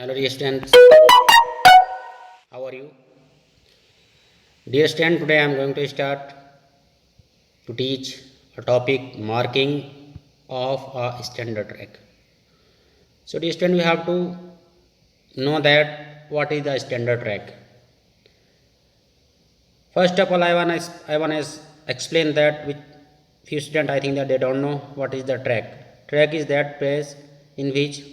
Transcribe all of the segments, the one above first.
Hello dear students, how are you? Dear student, today I am going to start to teach a topic marking of a standard track. So dear student, we have to know that what is the standard track. First of all, I want to explain that with few students I think that they don't know what is the track. Track is that place in which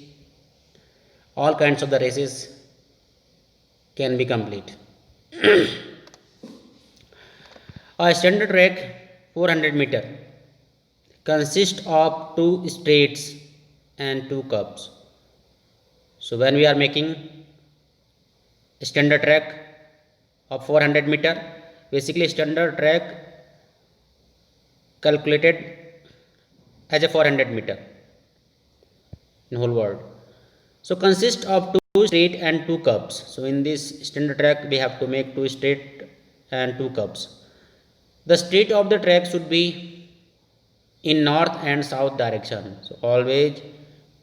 all kinds of the races can be complete. A standard track 400 meter consists of two straights and two curves. So when we are making a standard track of 400 meter, basically standard track calculated as a 400 meter in whole world. So consists of two straight and two curves. So in this standard track we have to make two straight and two curves. The straight of the track should be in north and south direction. So always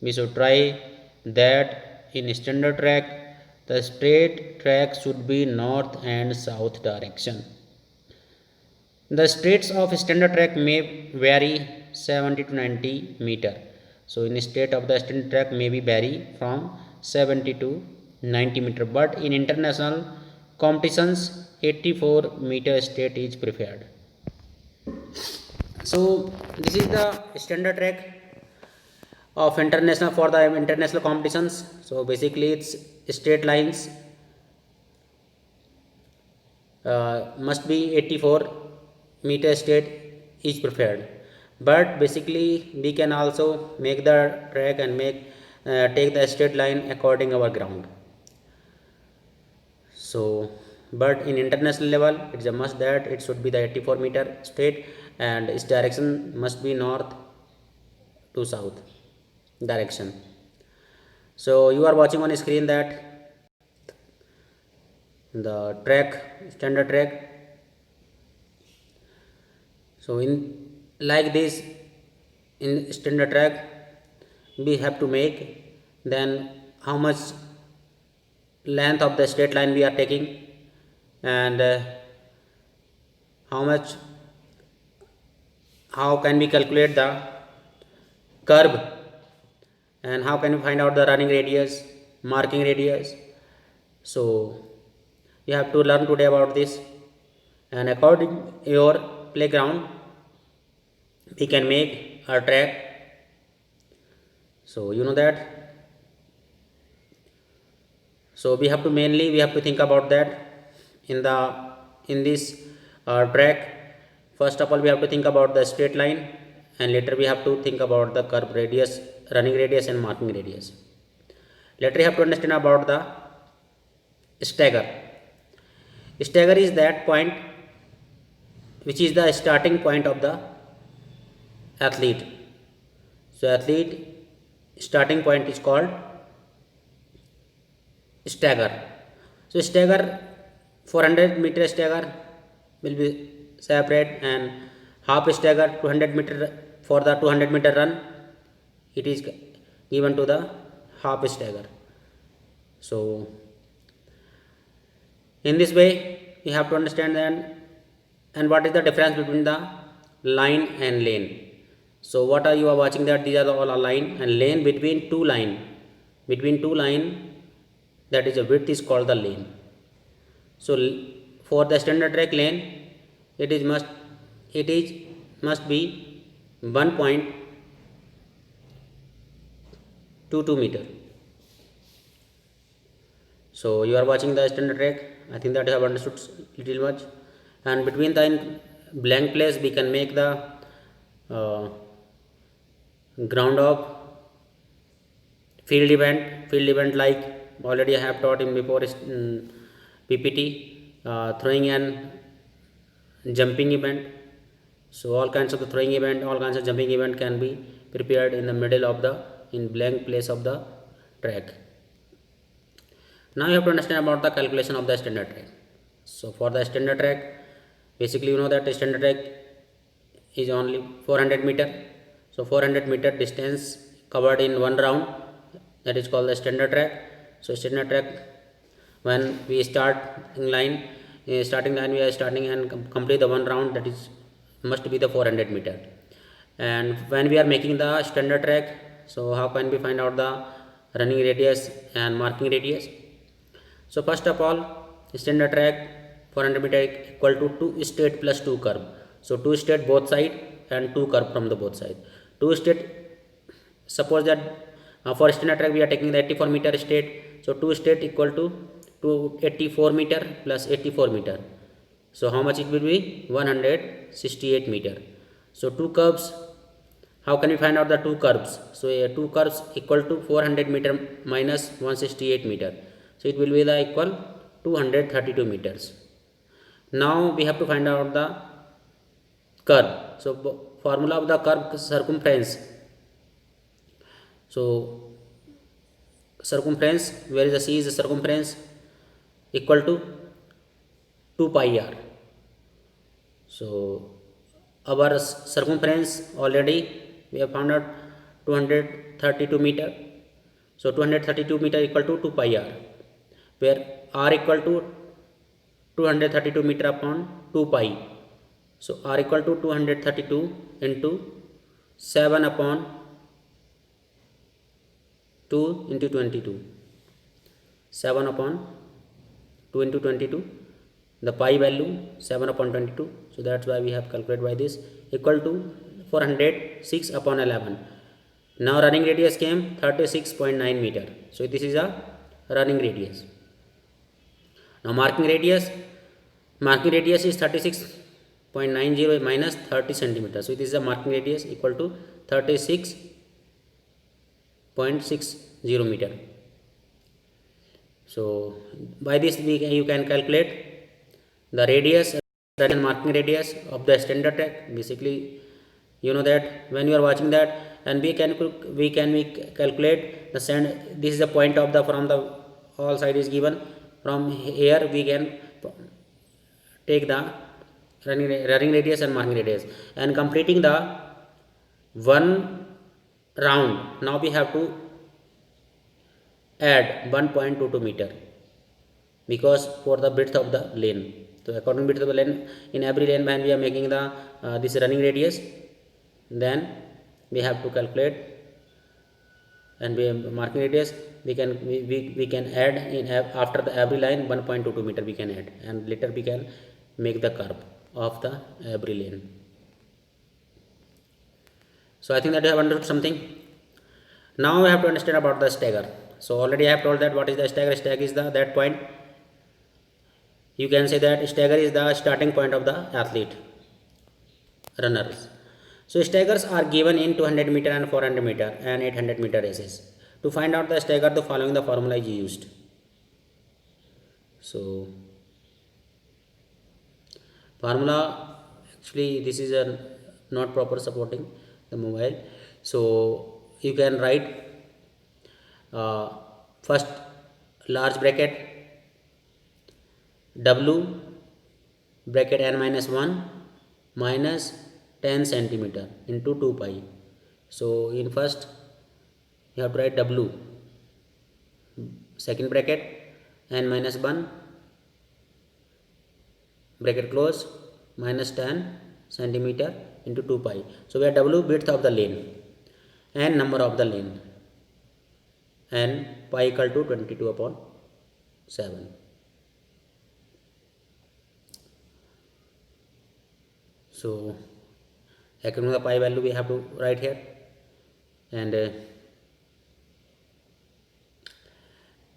we should try that in standard track the straight track should be north and south direction. The straights of standard track may vary 70 to 90 meter. So in state of the standard track may be vary from 70 to 90 meter, but in international competitions 84 meter straight is preferred. So this is the standard track of international for the international competitions. So basically it's straight lines must be 84 meter straight is preferred, but basically we can also make the track and make take the straight line according our ground. So but in international level it's a must that it should be the 84 meter straight and its direction must be north to south direction. So you are watching on screen that the track standard track. So in like this in standard track we have to make, then how much length of the straight line we are taking, and how can we calculate the curve, and how can we find out the running radius, marking radius. So you have to learn today about this, and according your playground we can make a track. So you know that. So we have to think about that in this track. First of all we have to think about the straight line, and later we have to think about the curve radius, running radius and marking radius. Later you have to understand about the stagger. Stagger is that point which is the starting point of the athlete. So athlete starting point is called stagger. So stagger 400 meter stagger will be separate, and half stagger 200 meter for the 200 meter run it is given to the half stagger. So in this way you have to understand that. And what is the difference between the line and lane? So what are you are watching that these are all a line, and lane between two line, that is a width is called the lane. So for the standard track lane it is must be 1.22 meter. So you are watching the standard track, I think that you have understood little much. And between the blank place we can make the ground of field event like already I have taught in before PPT, throwing and jumping event. So all kinds of the throwing event, all kinds of jumping event can be prepared in the middle of the in blank place of the track. Now you have to understand about the calculation of the standard track. So for the standard track, basically you know that the standard track is only 400 meter. So 400 meter distance covered in one round, that is called the standard track. So standard track, when we start in line, starting line, we are starting and complete the one round, that is must be the 400 meter. And when we are making the standard track, so how can we find out the running radius and marking radius? So first of all, standard track 400 meter equal to 2 straight plus 2 curve. So 2 straight both side and 2 curve from the both side. 2 straight, suppose that for standard track we are taking the 84 meter straight. So 2 straight equal to 284 meter plus 84 meter. So how much it will be? 168 meter. So 2 curves, how can we find out the 2 curves? So 2 curves equal to 400 meter minus 168 meter. So it will be the equal 232 meters. Now we have to find out the curve. So formula of the curve circumference. So circumference, where is the C is the circumference, equal to 2 pi r. So our circumference already we have found out 232 meter. So 232 meter equal to 2 pi r, where r equal to 232 meter upon 2 pi. So r equal to 232 into 7 upon 2 into 22. 7 upon 2 into 22. The pi value 7 upon 22. So that's why we have calculated by this, equal to 406 upon 11. Now running radius came 36.9 meter. So this is a running radius. Now marking radius is 36.90 minus 30 centimeter. So this is a marking radius equal to 36.60 meter. So by this you can calculate the radius and marking radius of the standard track. Basically, you know that when you are watching that, and we can calculate the sand. This is the point of the, from the all side is given. From here we can take the running radius and marking radius, and completing the one round. Now we have to add 1.22 meter, because for the width of the lane. So according to width of the lane, in every lane when we are making the this running radius, then we have to calculate, and we marking radius we can add in after the every line 1.22 meter we can add, and later we can make the curve of the every lane. So I think that you have understood something. Now we have to understand about the stagger. So already I have told that what is the stagger. Stagger is the that point. You can say that stagger is the starting point of the athlete, runners. So staggers are given in 200 meter and 400 meter and 800 meter races. To find out the stagger, the following the formula is used. So formula, actually this is a not proper supporting the mobile. So you can write first large bracket W bracket n minus 1 minus 10 centimeter into 2 pi. So in first you have to write W, second bracket n minus 1 bracket close minus 10 centimeter into 2 pi. So we have W width of the lane and number of the lane, and pi equal to 22 upon 7. So according to the pi value we have to write here, and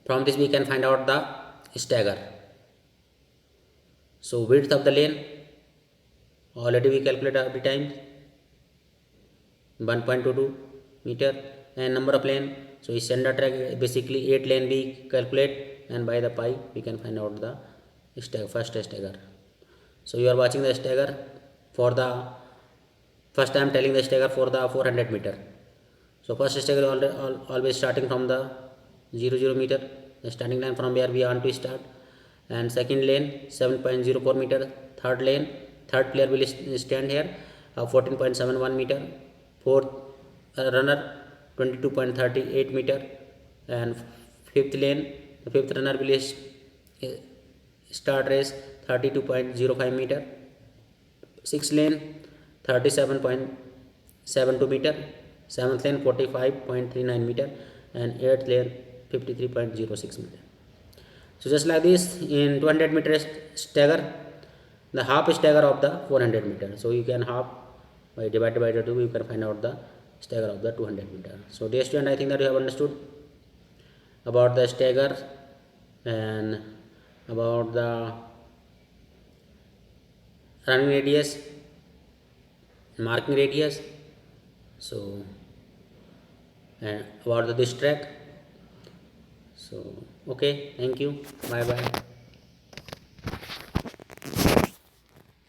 from this we can find out the stagger. So width of the lane already we calculate every time 1.22 meter, and number of lane. So standard track basically 8 lane we calculate, and by the pi we can find out the first stagger. So you are watching the stagger for the first time, telling the stagger for the 400 meter. So first stagger always starting from the 0 meter, the starting line from where we want to start, and second lane 7.04 meter, third lane third player will stand here 14.71 meter, fourth runner 22.38 meter, and Fifth lane, the fifth runner will start race 32.05 meter. Sixth lane 37.72 meter. Seventh lane 45.39 meter, and eighth lane 53.06 meter. So just like this, in 200 meter stagger, the half stagger of the 400 meter. So you can half by divided by 2, you can find out the stagger of the 200 meter. So dear student, I think that you have understood about the stagger and about the running radius, marking radius, so and about this track. So okay, thank you, bye bye.